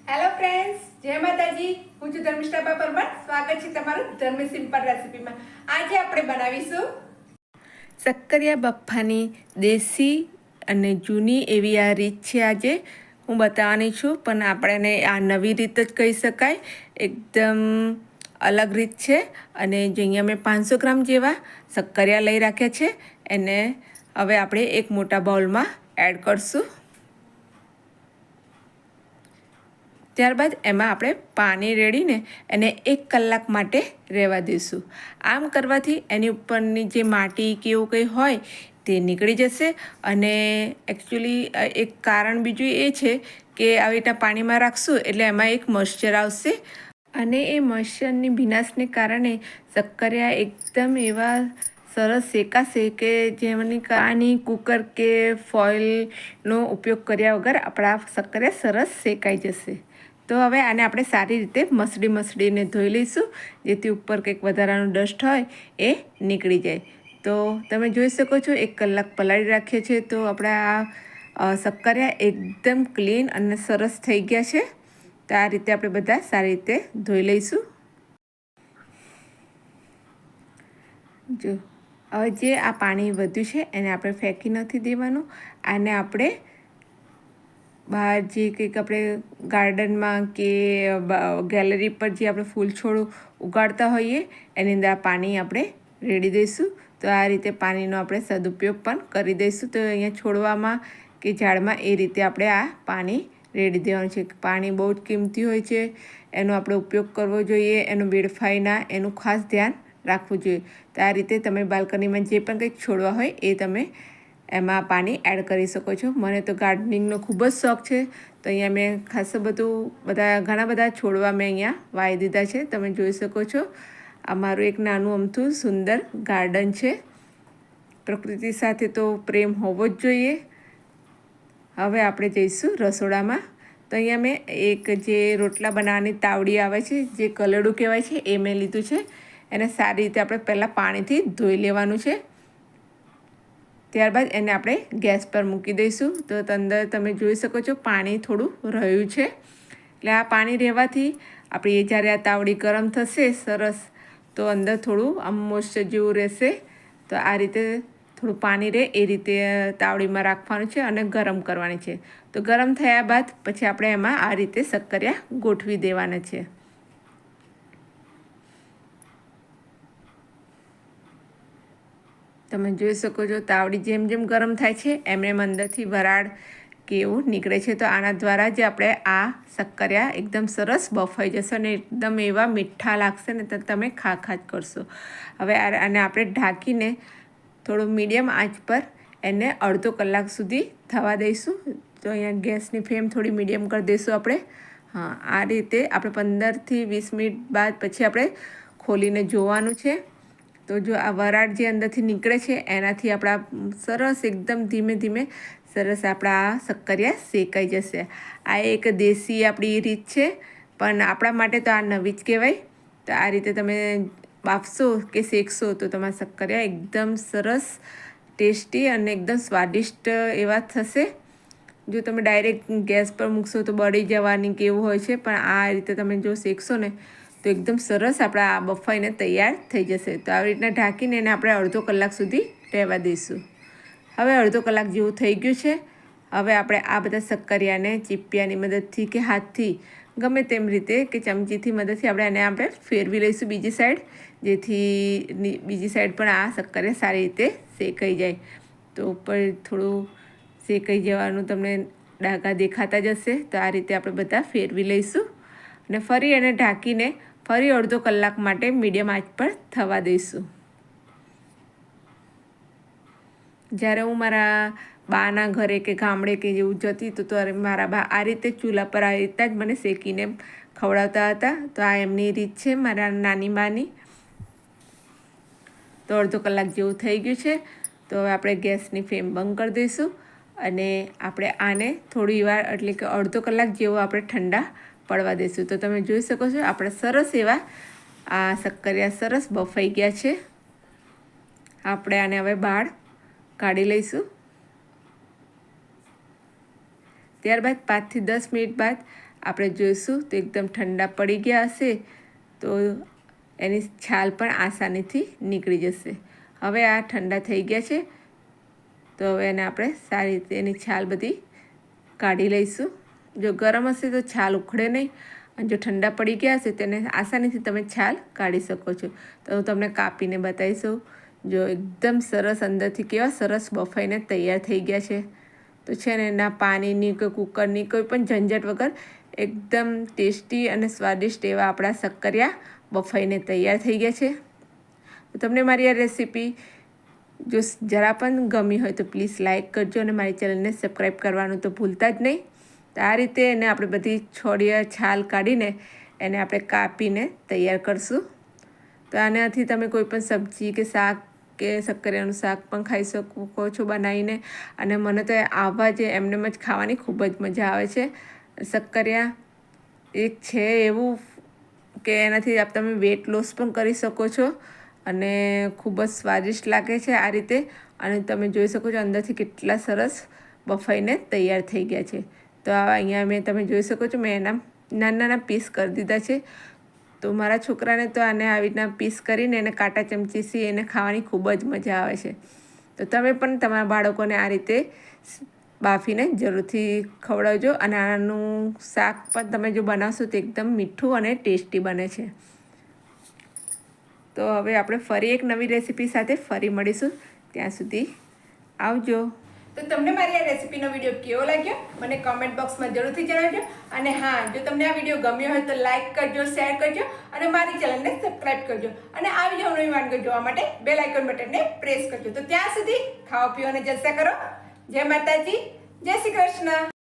Hello friends, જય માતાજી. હું છું ધર્મિષ્ઠા પરમાર. સ્વાગત છે તમારું ધર્મી સિમ્પલ રેસીપીમાં. આજે આપણે બનાવીશું શક્કરિયા બફાની દેશી અને જૂની એવી આ રીત છે. આજે હું બતાવવાની છું, પણ આપણે આ નવી રીત જ કહી શકાય. એકદમ અલગ રીત છે. અને જે અહીંયા મેં 500 ગ્રામ જેવા શક્કરિયા લઈ રાખ્યા છે, એને હવે આપણે એક મોટા બાઉલમાં એડ કરશું. ત્યારબાદ એમાં આપણે પાણી રેડીને એને 1 કલાક માટે રહેવા દઈશું. આમ કરવાથી એની ઉપરની જે માટી કે એવું કંઈ હોય તે નીકળી જશે. અને એકચ્યુઅલી એક કારણ બીજું એ છે કે આવી રીતના પાણીમાં રાખશું એટલે એમાં એક મોઇશ્ચર આવશે, અને એ મોઇશ્ચરની ભીનાશને કારણે શક્કરિયા એકદમ એવા સરસ શેકાશે કે જેમની આની કુકર કે ફોઇલનો ઉપયોગ કર્યા વગર આપણા શક્કરિયા સરસ શેકાઈ જશે. તો હવે આને આપણે સારી રીતે મસળીને ધોઈ લઈશું, જેથી ઉપર કંઈક વધારાનું ડસ્ટ હોય એ નીકળી જાય. તો તમે જોઈ શકો છો 1 કલાક પલાળી રાખીએ છીએ તો આપણા આ શક્કરિયા એકદમ ક્લીન અને સરસ થઈ ગયા છે. તો આ રીતે આપણે બધા સારી રીતે ધોઈ લઈશું. જો હવે જે આ પાણી વધ્યું છે એને આપણે ફેંકી નથી દેવાનું. આને આપણે બહાર જે કંઈક આપણે ગાર્ડનમાં કે ગેલેરી પર જે આપણે ફૂલ છોડ ઉગાડતા હોઈએ એની અંદર આ પાણી આપણે રેડી દઈશું. તો આ રીતે પાણીનો આપણે સદુપયોગ પણ કરી દઈશું. તો અહીંયા છોડવામાં કે ઝાડમાં એ રીતે આપણે આ પાણી રેડી દેવાનું છે. પાણી બહુ જ કિંમતી હોય છે, એનો આપણે ઉપયોગ કરવો જોઈએ, એનો વેડફાય ના, એનું ખાસ ધ્યાન રાખવું જોઈએ. તો આ રીતે તમે બાલ્કનીમાં જે પણ કંઈક છોડવા હોય એ તમે એમાં પાણી એડ કરી શકો છો. મને તો ગાર્ડનિંગનો ખૂબ જ શોખ છે, તો અહીંયા મેં ખાસું ઘણા બધા છોડવા મેં અહીંયા વાવી દીધા છે. તમે જોઈ શકો છો આ મારું એક નાનું અમથું સુંદર ગાર્ડન છે. પ્રકૃતિ સાથે તો પ્રેમ હોવો જ જોઈએ. હવે આપણે જઈશું રસોડામાં. તો અહીંયા મેં એક જે રોટલા બનાવવાની તાવડી આવે છે, જે કલડું કહેવાય છે, એ મેં લીધું છે. એને સારી રીતે આપણે પહેલાં પાણીથી ધોઈ લેવાનું છે. ત્યારબાદ એને આપણે ગેસ પર મૂકી દઈશું. તો અંદર તમે જોઈ શકો છો પાણી થોડું રહ્યું છે. એટલે આ પાણી રહેવાથી આપણી જ્યારે આ તાવડી ગરમ થશે સરસ, તો અંદર થોડું આમ મોઇશ્ચર જેવું રહેશે. તો આ રીતે થોડું પાણી રહે એ રીતે તાવડીમાં રાખવાનું છે અને ગરમ કરવાની છે. તો ગરમ થયા બાદ પછી આપણે એમાં આ રીતે શક્કરિયા ગોઠવી દેવાના છે. તમે જોઈ શકો છો તાવડી જેમ જેમ ગરમ થાય છે એમ એમ અંદરથી વરાળ કે એવું નીકળે છે. તો આના દ્વારા જ આપણે આ શક્કરિયા એકદમ સરસ બફાઈ જશે અને એકદમ એવા મીઠા લાગશે ને તો તમે ખા જ કરશો. હવે આને આપણે ઢાંકીને થોડો મીડિયમ આંચ પર એને અડધો કલાક સુધી થવા દઈશું. તો અહીંયા ગેસની ફ્લેમ થોડી મીડિયમ કરી દઈશું આપણે. હા, આ રીતે આપણે 15થી 20 મિનિટ બાદ પછી આપણે ખોલીને જોવાનું છે. તો જો આ વરાળ જે અંદરથી નીકળે છે એનાથી આપણા સરસ એકદમ ધીમે ધીમે સરસ આપણા આ શક્કરિયા શેકાઈ જશે. આ એક દેશી આપણી રીત છે, પણ આપણા માટે તો આ નવી જ કહેવાય. તો આ રીતે તમે બાફશો કે શેકશો તો તમારા શક્કરિયા એકદમ સરસ ટેસ્ટી અને એકદમ સ્વાદિષ્ટ એવા થશે. જો તમે ડાયરેક્ટ ગેસ પર મૂકશો તો બળી જવાની કે એવું હોય છે, પણ આ રીતે તમે જો શેકશો ને તો એકદમ સરસ આપણા આ બફાઈને તૈયાર થઈ જશે. તો આવી રીતના ઢાંકીને એને આપણે અડધો કલાક સુધી રહેવા દઈશું. હવે અડધો કલાક જેવું થઈ ગયું છે. હવે આપણે આ બધા શક્કરિયાને ચીપિયાની મદદથી કે હાથથી ગમે તેમ રીતે કે ચમચીથી મદદથી આપણે ફેરવી લઈશું બીજી સાઈડ, જેથી બીજી સાઈડ પણ આ શક્કરિયા સારી રીતે શેકાઈ જાય. તો ઉપર થોડું શેકાઈ જવાનું તમને ડાઘા દેખાતા જ હશે. તો આ રીતે આપણે બધા ફેરવી લઈશું અને ફરી એને ઢાંકીને ફરી અડધો કલાક માટે મીડિયમ આંચ પર થવા દઈશું. જ્યારે હું મારા બાના ઘરે કે ગામડે કે જેવું જતી તો મારા બા આ રીતે ચૂલા પર આવી રીતના જ મને શેકીને ખવડાવતા હતા. તો આ એમની રીત છે મારા નાની બાની. તો અડધો કલાક જેવું થઈ ગયું છે. તો હવે આપણે ગેસની ફ્લેમ બંધ કરી દઈશું અને આપણે આને થોડી વાર એટલે કે અડધો કલાક જેવો આપણે ઠંડા પડવા દઈશું. તો તમે જોઈ શકો છો આપણે સરસ એવા આ શક્કરિયા સરસ બફાઈ ગયા છે. આપણે આને હવે બહાર કાઢી લઈશું. ત્યારબાદ 5 થી 10 મિનિટ બાદ આપણે જોઈશું તો એકદમ ઠંડા પડી ગયા હશે તો એની છાલ પણ આસાનીથી નીકળી જશે. હવે આ ઠંડા થઈ ગયા છે તો હવે એને આપણે સારી રીતે એની છાલ બધી કાઢી લઈશું. જો ગરમ હશે તો છાલ ઉખડે નહીં, અને જો ઠંડા પડી ગયા હશે તેને આસાનીથી તમે છાલ કાઢી શકો છો. તો હું તમને કાપીને બતાવીશું. જો એકદમ સરસ અંદરથી કેવા સરસ બફાઈને તૈયાર થઈ ગયા છે. તો છે ને ના પાણીની કે કુકરની કોઈ પણ ઝંઝટ વગર એકદમ ટેસ્ટી અને સ્વાદિષ્ટ એવા આપણા શક્કરિયા બફાઈને તૈયાર થઈ ગયા છે. તો તમને મારી આ રેસીપી જો જરા પણ ગમી હોય તો પ્લીઝ લાઇક કરજો અને મારી ચેનલને સબસ્ક્રાઈબ કરવાનું તો ભૂલતા જ નહીં. તો આ રીતે એને આપણે બધી છોડીએ છાલ કાઢીને એને આપણે કાપીને તૈયાર કરશું. તો આનાથી તમે કોઈ પણ સબ્જી કે શાક કે શક્કરિયાનું શાક પણ ખાઈ શકો છો બનાવીને. અને મને તો આવા જે એમનેમ જ ખાવાની ખૂબ જ મજા આવે છે. શક્કરિયા એક છે એવું કે એનાથી તમે વેટ લોસ પણ કરી શકો છો અને ખૂબ જ સ્વાદિષ્ટ લાગે છે આ રીતે. અને તમે જોઈ શકો છો અંદરથી કેટલા સરસ બફાઈને તૈયાર થઈ ગયા છે. તો અહીંયા તમે જોઈ શકો છો મેં એના નાના નાના પીસ કરી દીધા છે. તો મારા છોકરાને તો આને આવી રીતના પીસ કરીને એને કાંટા ચમચીથી એને ખાવાની ખૂબ જ મજા આવે છે. તો તમે પણ તમારા બાળકોને આ રીતે બાફીને જરૂરથી ખવડાવજો. અને આનું શાક પણ તમે જો બનાવશો તો એકદમ મીઠું અને ટેસ્ટી બને છે. તો હવે આપણે ફરી એક નવી રેસીપી સાથે ફરી મળીશું. ત્યાં સુધી આવજો. તો તમને મારી આ રેસીપીનો વિડીયો કેવો લાગ્યો મને કમેન્ટ બોક્સમાં જરૂરથી જણાવજો. અને હા, જો તમને આ વિડીયો ગમ્યો હોય તો લાઇક કરજો, શેર કરજો અને મારી ચેનલને સબસ્ક્રાઈબ કરજો. અને આ વિડીયો નવી વાનગીઓ જોવા માટે બેલ આઇકન બટનને પ્રેસ કરજો. તો ત્યાં સુધી ખાઓ પીઓ અને જલસા કરો. જય માતાજી, જય શ્રી કૃષ્ણ.